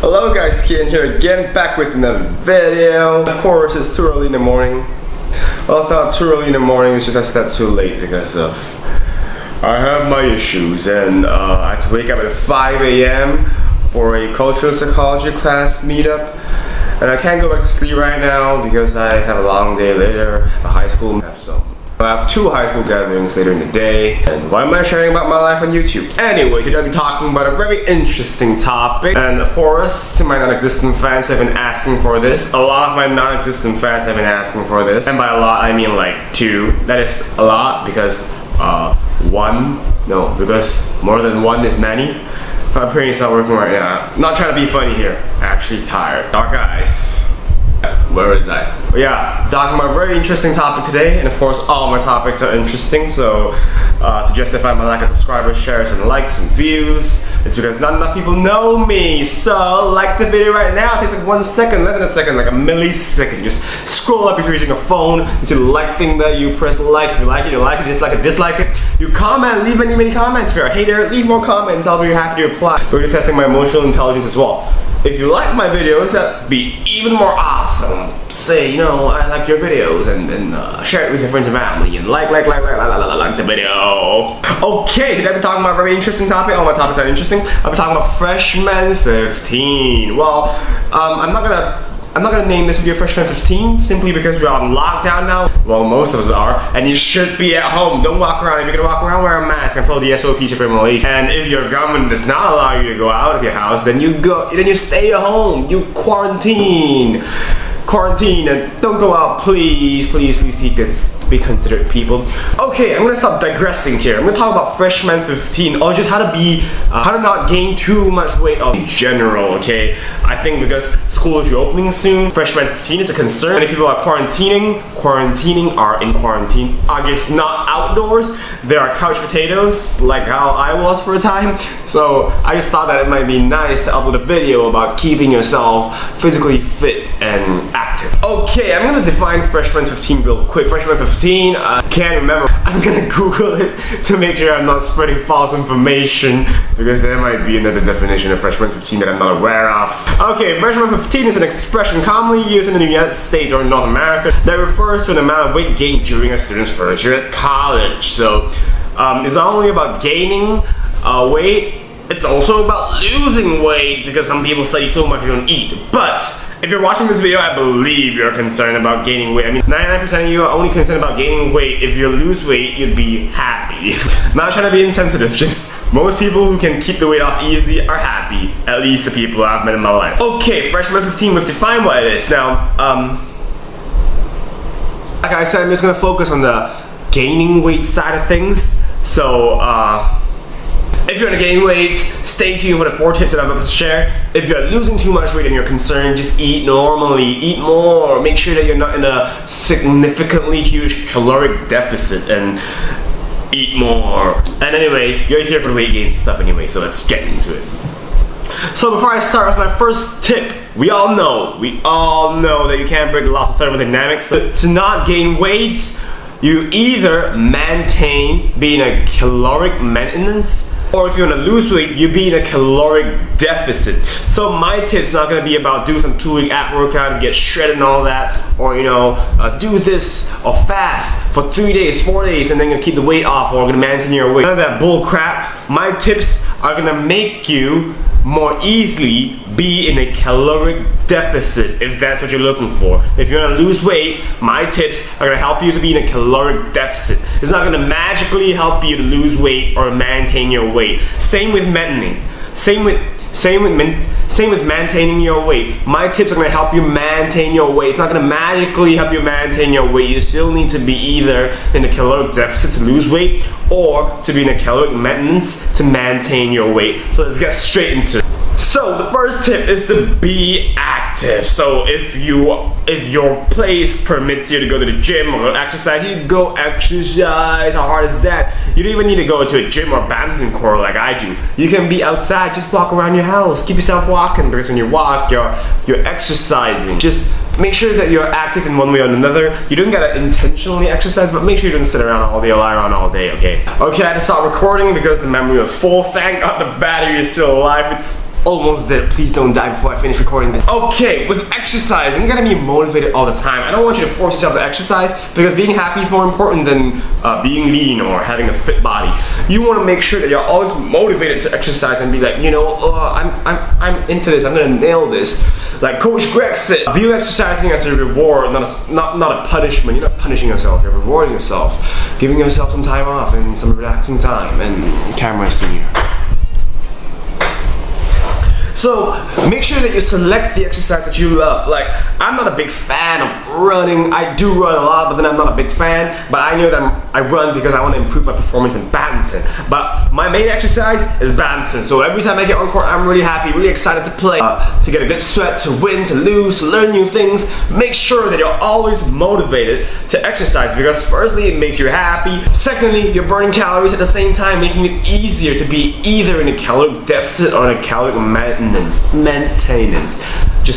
Hello guys, Kian here again, back with another video. Of course, it's too early in the morning. Well, it's not too early in the morning, it's just I slept too late because of I have my issues, and I had to wake up at 5 a.m. for a cultural psychology class meetup. And I can't go back to sleep right now because I have a long day later, I have a high school. I have two high school gatherings later in the day. And why am I sharing about my life on YouTube? Anyway, today I'll be talking about a very interesting topic. And of course, to my non-existent fans who have been asking for this, a lot of my non-existent fans have been asking for this. And by a lot, I mean like two. That is a lot because because more than one is many. My brain is not working right now. I'm not trying to be funny here. Actually tired. Dark eyes. Where is I? But yeah, talking about a very interesting topic today, and of course all my topics are interesting, so to justify my lack of subscribers, shares, and likes and views, it's because not enough people know me. So like the video right now, it takes like 1 second, less than a second, like a millisecond. Just scroll up if you're using a phone, you see the like thing there, you press like, if you like it, you like it, dislike it. You comment, leave many comments. If you're a hater, leave more comments, I'll be happy to reply. We're testing my emotional intelligence as well. If you like my videos, that'd be even more awesome. Say, you know, I like your videos, and share it with your friends and family, and like the video. Okay, today I'm talking about a very interesting topic. All my topics are interesting. I'll be talking about Freshman 15. Well, I'm not gonna name this video Freshman 15 simply because we're on lockdown now. Well, most of us are, and you should be at home. Don't walk around. If you're gonna walk around, wear a mask and follow the SOPs of Malaysia. And if your government does not allow you to go out of your house, then you stay at home. You quarantine, and don't go out, please, be considerate, people. Okay, I'm gonna stop digressing here. I'm gonna talk about Freshman 15, or just how to not gain too much weight in general. Okay, I think because school is reopening soon, Freshman 15 is a concern. Many people are quarantining are just not outdoors. They are couch potatoes, like how I was for a time. So I just thought that it might be nice to upload a video about keeping yourself physically fit and active. Okay, I'm gonna define Freshman 15 real quick. Freshman 15, I can't remember. I'm gonna Google it to make sure I'm not spreading false information, because there might be another definition of Freshman 15 that I'm not aware of. Okay, Freshman 15 is an expression commonly used in the United States or North America that refers to an amount of weight gained during a student's first year at college. So it's not only about gaining weight, it's also about losing weight, because some people study so much you don't eat. But if you're watching this video, I believe you're concerned about gaining weight. I mean, 99% of you are only concerned about gaining weight. If you lose weight, you'd be happy. Not trying to be insensitive, just most people who can keep the weight off easily are happy. At least the people I've met in my life. Okay, Freshman 15, we've defined what it is. Now, like I said, I'm just gonna focus on the gaining weight side of things. So, if you're gonna gain weight, stay tuned for the 4 tips that I'm about to share. If you're losing too much weight and you're concerned, just eat normally, eat more. Make sure that you're not in a significantly huge caloric deficit, and eat more. And anyway, you're here for the weight gain stuff anyway, so let's get into it. So before I start with my first tip, we all know that you can't break the laws of thermodynamics. So to not gain weight, you either be in a caloric maintenance, or if you want to lose weight, you be in a caloric deficit. So my tip's not going to be about do some 2-week ab workout and get shredded and all that, or do this or fast for 3 days, 4 days, and then you're gonna keep the weight off, or gonna maintain your weight. None of that bull crap. My tips are gonna make you more easily be in a caloric deficit, if that's what you're looking for. If you're gonna lose weight, my tips are gonna help you to be in a caloric deficit. It's not gonna magically help you to lose weight or maintain your weight. Same with maintaining. Same with maintaining your weight. My tips are gonna help you maintain your weight. It's not gonna magically help you maintain your weight. You still need to be either in a caloric deficit to lose weight, or to be in a caloric maintenance to maintain your weight. So let's get straight into it. So the first tip is to be active. So if your place permits you to go to the gym or exercise, you go exercise. How hard is that? You don't even need to go to a gym or badminton court like I do. You can be outside, just walk around your house. Keep yourself walking, because when you walk, you're exercising. Just make sure that you're active in one way or another. You don't gotta intentionally exercise, but make sure you don't sit around all day or lie around all day, okay? Okay, I had to stop recording because the memory was full. Thank God the battery is still alive. It's almost there. Please don't die before I finish recording this. Okay, with exercising, you gotta be motivated all the time. I don't want you to force yourself to exercise because being happy is more important than being lean or having a fit body. You want to make sure that you're always motivated to exercise and be like, you know, I'm into this. I'm gonna nail this. Like Coach Greg said, view exercising as a reward, not a punishment. You're not punishing yourself. You're rewarding yourself, giving yourself some time off and some relaxing time. And camera's to you. So make sure that you select the exercise that you love. Like, I'm not a big fan of running. I do run a lot, but then I'm not a big fan. But I know that I run because I want to improve my performance in badminton. But my main exercise is badminton. So every time I get on court, I'm really happy, really excited to play, to get a good sweat, to win, to lose, to learn new things. Make sure that you're always motivated to exercise because firstly, it makes you happy. Secondly, you're burning calories at the same time, making it easier to be either in a caloric deficit or in a caloric maintenance. Just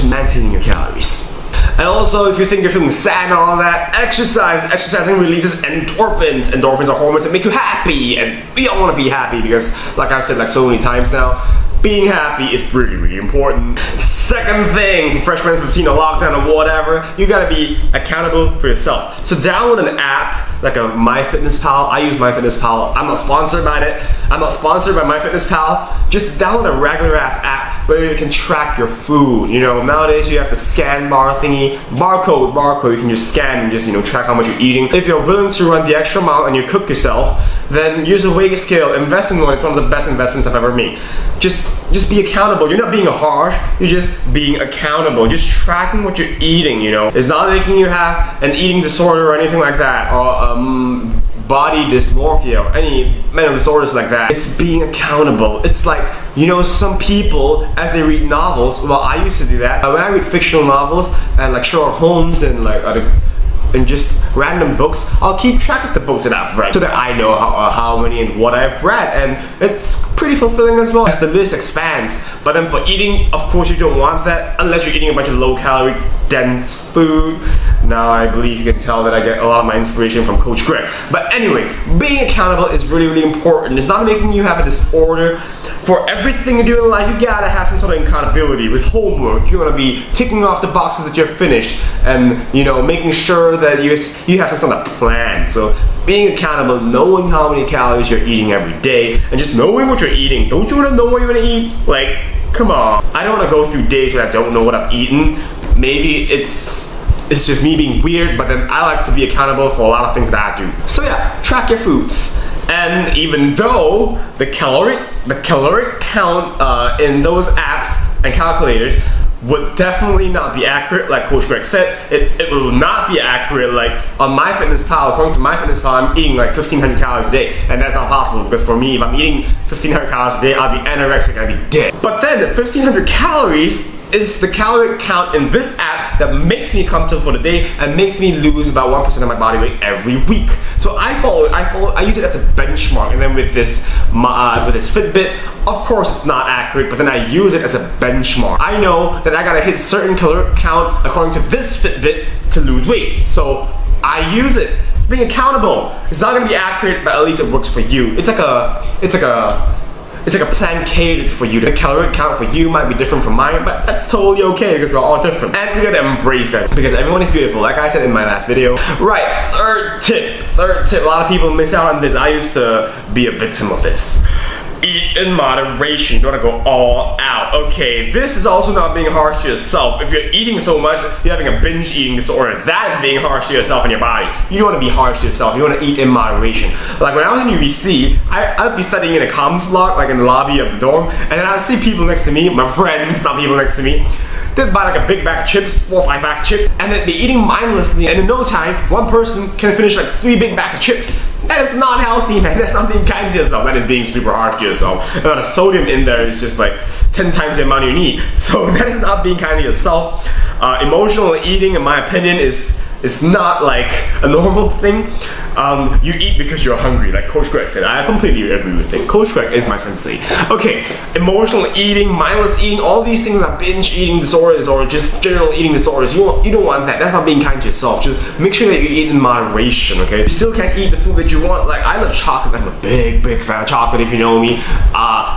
maintaining your calories. And also, if you think you're feeling sad and all that, exercising releases endorphins. Endorphins are hormones that make you happy, and we all want to be happy because, like I've said like so many times now, being happy is really, really important. Second thing, for Freshman 15 or lockdown or whatever, you gotta be accountable for yourself. So download an app like a MyFitnessPal. I use MyFitnessPal. I'm not sponsored by it. I'm not sponsored by MyFitnessPal. Just download a regular ass app where you can track your food. You know, nowadays you have the scan bar thingy, barcode. You can just scan and just, you know, track how much you're eating. If you're willing to run the extra mile and you cook yourself, then use a weight scale. Invest in one. It's one of the best investments I've ever made. Just be accountable. You're not being harsh. You're just being accountable. Just tracking what you're eating. You know, it's not making you have an eating disorder or anything like that, or body dysmorphia or any mental disorders like that. It's being accountable. It's like, you know, some people as they read novels. Well, I used to do that. When I read fictional novels and like Sherlock Holmes and like and just random books, I'll keep track of the books that I've read so that I know how many and what I've read, and it's pretty fulfilling as well as the list expands. But then for eating, of course you don't want that unless you're eating a bunch of low calorie dense food. Now I believe you can tell that I get a lot of my inspiration from Coach Greg. But anyway, being accountable is really, really important. It's not making you have a disorder. For everything you do in life, you gotta have some sort of accountability. With homework, you wanna be ticking off the boxes that you're finished and, you know, making sure that you have some sort of plan. So being accountable, knowing how many calories you're eating every day, and just knowing what you're eating. Don't you wanna know what you're gonna eat? Like, come on. I don't wanna go through days where I don't know what I've eaten. Maybe it's just me being weird, but then I like to be accountable for a lot of things that I do. So yeah, track your foods. And even though the caloric count in those apps and calculators would definitely not be accurate, like Coach Greg said, it will not be accurate. Like on MyFitnessPal, according to MyFitnessPal, I'm eating like 1,500 calories a day, and that's not possible because for me, if I'm eating 1,500 calories a day, I'll be anorexic, I'll be dead. But then the 1,500 calories is the calorie count in this app that makes me comfortable for the day and makes me lose about 1% of my body weight every week. So I use it as a benchmark, and then with this Fitbit, of course it's not accurate, but then I use it as a benchmark. I know that I gotta hit certain caloric count according to this Fitbit to lose weight. So I use it. It's being accountable. It's not gonna be accurate, but at least it works for you. It's like a plan catered for you. The calorie count for you might be different from mine, but that's totally okay because we're all different. And we gotta embrace that because everyone is beautiful, like I said in my last video. Right, third tip. A lot of people miss out on this. I used to be a victim of this. Eat in moderation. You don't wanna go all out. Okay, this is also not being harsh to yourself. If you're eating so much, you're having a binge eating disorder. That is being harsh to yourself and your body. You don't wanna be harsh to yourself. You wanna eat in moderation. Like when I was in UBC, I'd be studying in a comms block, like in the lobby of the dorm, and then I'd see people next to me, my friends, not people next to me. They'd buy like a big bag of chips, 4 or 5 bags of chips, and then they're eating mindlessly, and in no time, one person can finish like 3 big bags of chips. That is not healthy, man. That's not being kind to yourself. That is being super harsh to yourself. And the sodium in there is just like 10 times the amount you need. So that is not being kind to yourself. Emotional eating, in my opinion, is It's not like a normal thing. You eat because you're hungry, like Coach Greg said. I completely agree with it. Coach Greg is my sensei. Okay, emotional eating, mindless eating, all these things are binge eating disorders or just general eating disorders. You don't want that. That's not being kind to yourself. Just make sure that you eat in moderation, okay? You still can't eat the food that you want. Like, I love chocolate. I'm a big fan of chocolate, if you know me.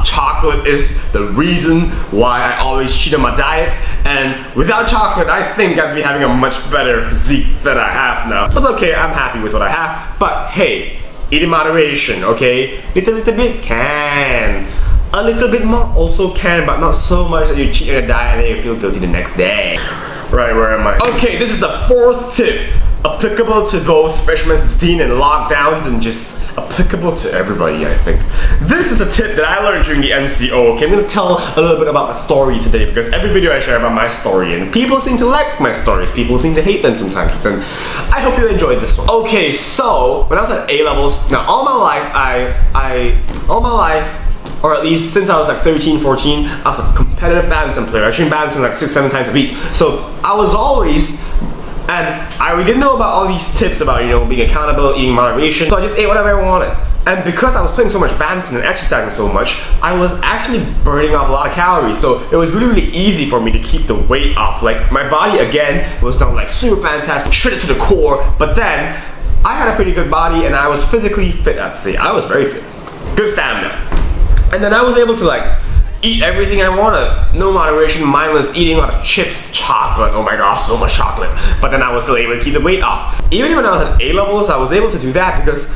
Chocolate is the reason why I always cheat on my diets, and without chocolate, I think I'd be having a much better physique than I have now. But okay, I'm happy with what I have, but hey, eat in moderation, okay? Little bit can. A little bit more also can, but not so much that you cheat on your diet and then you feel guilty the next day. Right, where am I? Okay, this is the 4th tip, applicable to both freshman 15 and lockdowns, and just applicable to everybody, I think. This is a tip that I learned during the MCO. Okay, I'm gonna tell a little bit about my story today, because every video I share about my story, and people seem to like my stories, people seem to hate them sometimes, and I hope you enjoyed this one. Okay, so when I was at A-levels, now all my life, or at least since I was like 13, 14, I was a competitive badminton player. I trained badminton like 6-7 times a week. So I was always, and we didn't know about all these tips about, you know, being accountable, eating moderation. So I just ate whatever I wanted. And because I was playing so much badminton and exercising so much, I was actually burning off a lot of calories. So it was really, really easy for me to keep the weight off. Like, my body, again, was done like super fantastic, shredded to the core. But then, I had a pretty good body and I was physically fit, I'd say. I was very fit. Good stamina. And then I was able to like eat everything I wanted. No moderation, mindless eating, a lot of chips, chocolate. Oh my gosh, so much chocolate. But then I was still able to keep the weight off. Even when I was at A-levels, I was able to do that because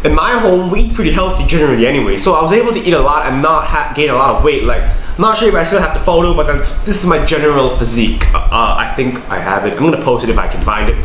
in my home, we eat pretty healthy generally anyway. So I was able to eat a lot and not gain a lot of weight. Like, I'm not sure if I still have the photo, but then this is my general physique. I think I have it. I'm gonna post it if I can find it.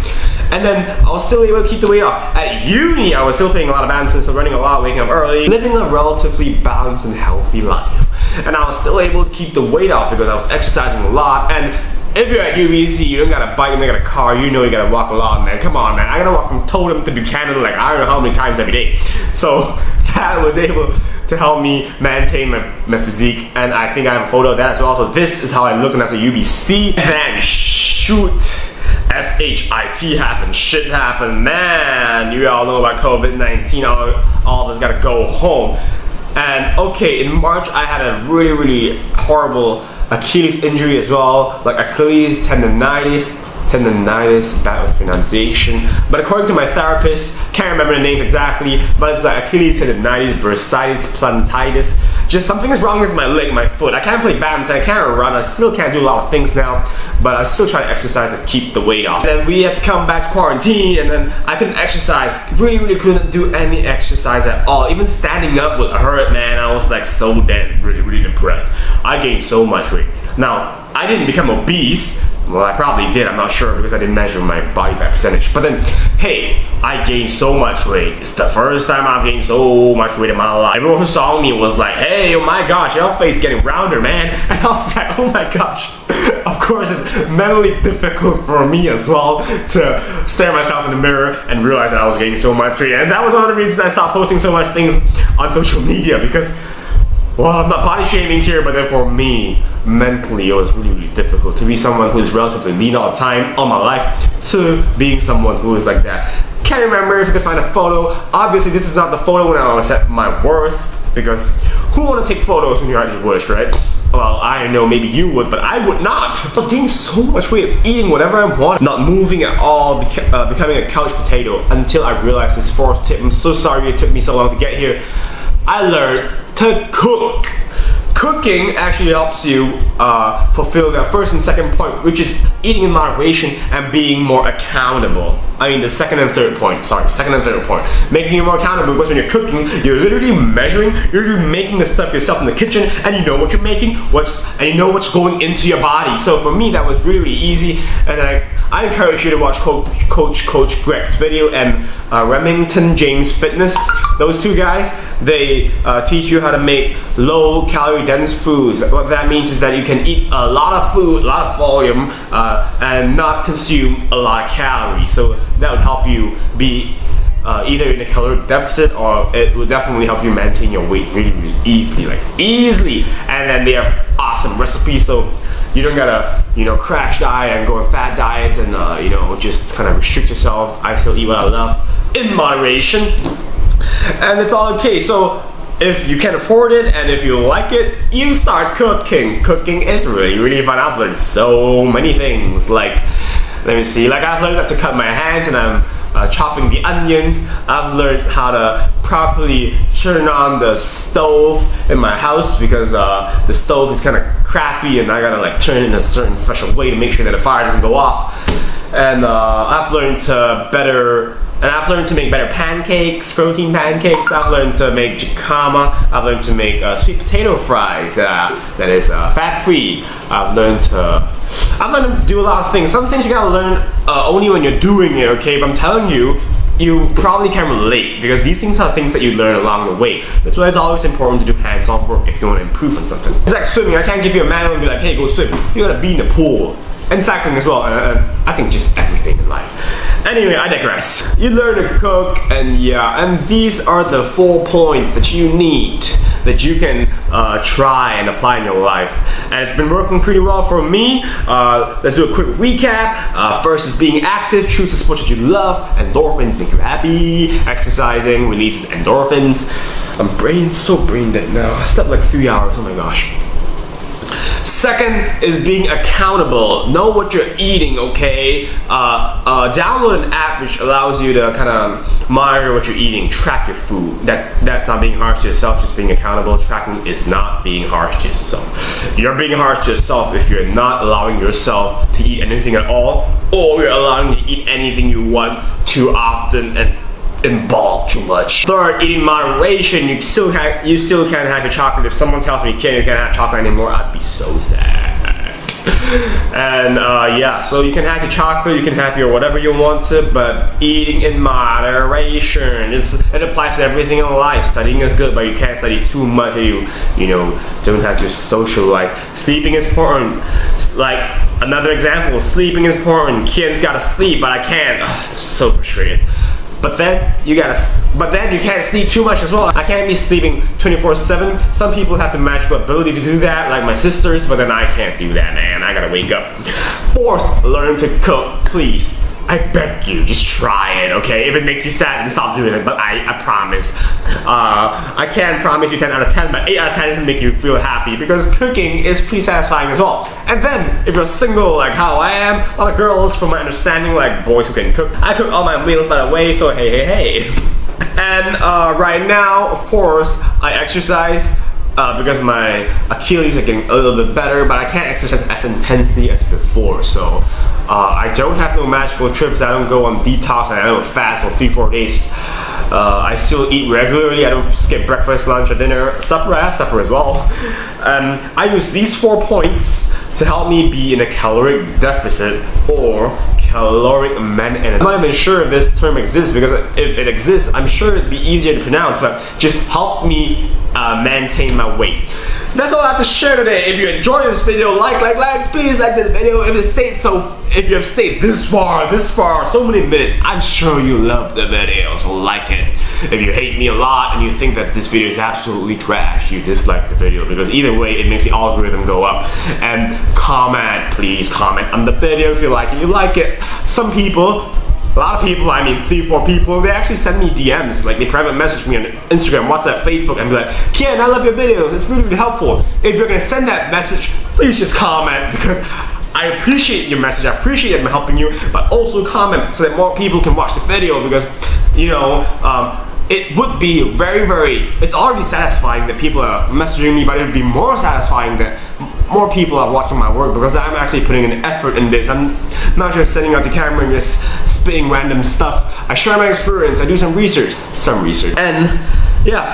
And then I was still able to keep the weight off. At uni, I was still playing a lot of badminton, so running a lot, waking up early, living a relatively balanced and healthy life. And I was still able to keep the weight off because I was exercising a lot. And if you're at UBC, you don't got a bike, you don't got a car, you know you gotta walk a lot, man. Come on, man. I gotta walk from Totem to Buchanan like I don't know how many times every day. So that was able to help me maintain my physique, and I think I have a photo of that as well. So this is how I look when I was at UBC. And then shoot, SHIT happened, shit happened, man. You all know about COVID-19, all of us gotta go home. And okay, in March I had a really, really horrible Achilles injury as well, like Achilles tendonitis, bad with pronunciation, but according to my therapist, can't remember the names exactly, but it's like Achilles tendonitis, bursitis, plantitis. Just something is wrong with my leg, my foot. I can't play badminton, I can't run, I still can't do a lot of things now, but I still try to exercise to keep the weight off. And then we had to come back to quarantine, and then I couldn't exercise, really couldn't do any exercise at all. Even standing up would hurt, man. I was like so dead, really depressed. I gained so much weight. Now, I didn't become obese. Well, I probably did, I'm not sure because I didn't measure my body fat percentage. But then, hey, I gained so much weight. It's the first time I've gained so much weight in my life. Everyone who saw me was like, hey, oh my gosh, your face getting rounder, man. And I was like, oh my gosh. Of course, it's mentally difficult for me as well to stare at myself in the mirror and realize that I was gaining so much weight. And that was one of the reasons I stopped posting so much things on social media, because, well, I'm not body shaming here, but then for me, mentally, it was really difficult to be someone who is relatively lean all the time, all my life, to being someone who is like that. Can't remember if you could find a photo. Obviously, this is not the photo when I was at my worst, because who want to take photos when you're at your worst, right? Well, I know maybe you would, but I would not. I was gaining so much weight, eating whatever I want, not moving at all, becoming a couch potato, until I realized this 4th tip. I'm so sorry it took me so long to get here. I learned to cook. Cooking actually helps you fulfill that 1st and 2nd point, which is eating in moderation and being more accountable. I mean the 2nd and 3rd point, sorry, 2nd and 3rd point. Making you more accountable, because when you're cooking, you're literally measuring, you're literally making the stuff yourself in the kitchen, and you know what you're making, and you know what's going into your body. So for me, that was really easy, and I encourage you to watch Coach Greg's video and Remington James Fitness. Those two guys, they teach you how to make low calorie dense foods. What that means is that you can eat a lot of food, a lot of volume, and not consume a lot of calories. So that would help you be either in a caloric deficit, or it would definitely help you maintain your weight really easily, And then they are awesome recipes. So You don't gotta, crash diet and go on fat diets and, just kind of restrict yourself. I still eat what I love in moderation. And it's all okay. So if you can afford it and if you like it, you start cooking. Cooking is really, really fun. I've learned so many things. Like, let me see, I've learned how to cut my hands when I'm chopping the onions. I've learned how to properly turn on the stove in my house because the stove is kind of crappy and I gotta turn it in a certain special way to make sure that the fire doesn't go off. And I've learned to make better pancakes, protein pancakes. I've learned to make jicama. I've learned to make sweet potato fries that is fat-free. I've learned to do a lot of things. Some things you gotta learn only when you're doing it, okay? But I'm telling you, you probably can relate because these things are things that you learn along the way. That's why it's always important to do hands-on work if you want to improve on something. It's like swimming. I can't give you a manual and be like, hey, go swim. You gotta be in the pool. And cycling as well, and I think just everything in life. Anyway, I digress. You learn to cook, and these are the 4 points that you need that you can try and apply in your life. And it's been working pretty well for me. Let's do a quick recap. First is being active, choose the sport that you love. Endorphins make you happy. Exercising releases endorphins. I'm so brain dead now. I slept 3 hours, oh my gosh. Second is being accountable. Know what you're eating, okay? Download an app which allows you to kind of monitor what you're eating, track your food. That's not being harsh to yourself, just being accountable. Tracking is not being harsh to yourself. You're being harsh to yourself if you're not allowing yourself to eat anything at all, or you're allowing to eat anything you want too often and in bulk too much. Third, eating moderation. You still can't have your chocolate. If someone tells me you can't have chocolate anymore, I'd be so sad. And so you can have your chocolate, you can have your whatever you want to, but eating in moderation. It applies to everything in life. Studying is good, but you can't study too much. You don't have your social life. Sleeping is important. Another example, sleeping is important. Kids gotta sleep, but I can't. So frustrated. But then you can't sleep too much as well. I can't be sleeping 24/7. Some people have the magical ability to do that, like my sisters, but then I can't do that, man. I gotta wake up. Fourth, learn to cook, please. I beg you, just try it, okay? If it makes you sad, then stop doing it, but I promise. I can't promise you 10 out of 10, but 8 out of 10 is gonna make you feel happy because cooking is pretty satisfying as well. And then, if you're single like how I am, a lot of girls, from my understanding, like boys who can cook. I cook all my meals, by the way, so hey. And right now, of course, I exercise. Because my Achilles are getting a little bit better, but I can't exercise as intensely as before. So I don't have no magical trips. I don't go on detox and I don't fast for 3-4 days. I still eat regularly. I don't skip breakfast, lunch, or dinner. Supper, I have supper as well. I use these 4 points to help me be in a caloric deficit or caloric maintenance. I'm not even sure if this term exists because if it exists, I'm sure it'd be easier to pronounce, but just help me maintain my weight. That's all I have to share today. If you enjoyed this video, please like this video. If you have stayed this far, so many minutes, I'm sure you love the video, so like it. If you hate me a lot and you think that this video is absolutely trash, you dislike the video because either way, it makes the algorithm go up. And please comment on the video if you like it. You like it. Some people, a lot of people, 3-4 people, they actually send me DMs, they private message me on Instagram, WhatsApp, Facebook, and be like, Kian, I love your videos, it's really, really helpful. If you're gonna send that message, please just comment because I appreciate your message, I appreciate them helping you, but also comment so that more people can watch the video because, it would be it's already satisfying that people are messaging me, but it would be more satisfying that more people are watching my work because I'm actually putting an effort in this. I'm not just setting up the camera and just spitting random stuff. I share my experience, I do some research. And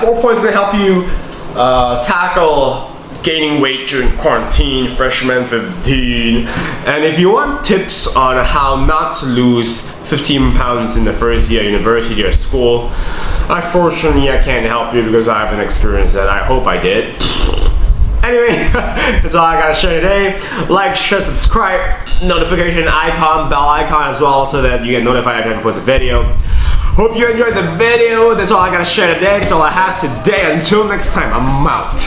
4 points are gonna help you tackle gaining weight during quarantine, freshman 15. And if you want tips on how not to lose 15 pounds in the first year of university or school, unfortunately I can't help you because I haven't experienced that. I hope I did. Anyway, that's all I gotta share today. Like, share, subscribe, notification icon, bell icon as well so that you get notified every time I post a video. Hope you enjoyed the video. That's all I gotta share today. That's all I have today. Until next time, I'm out.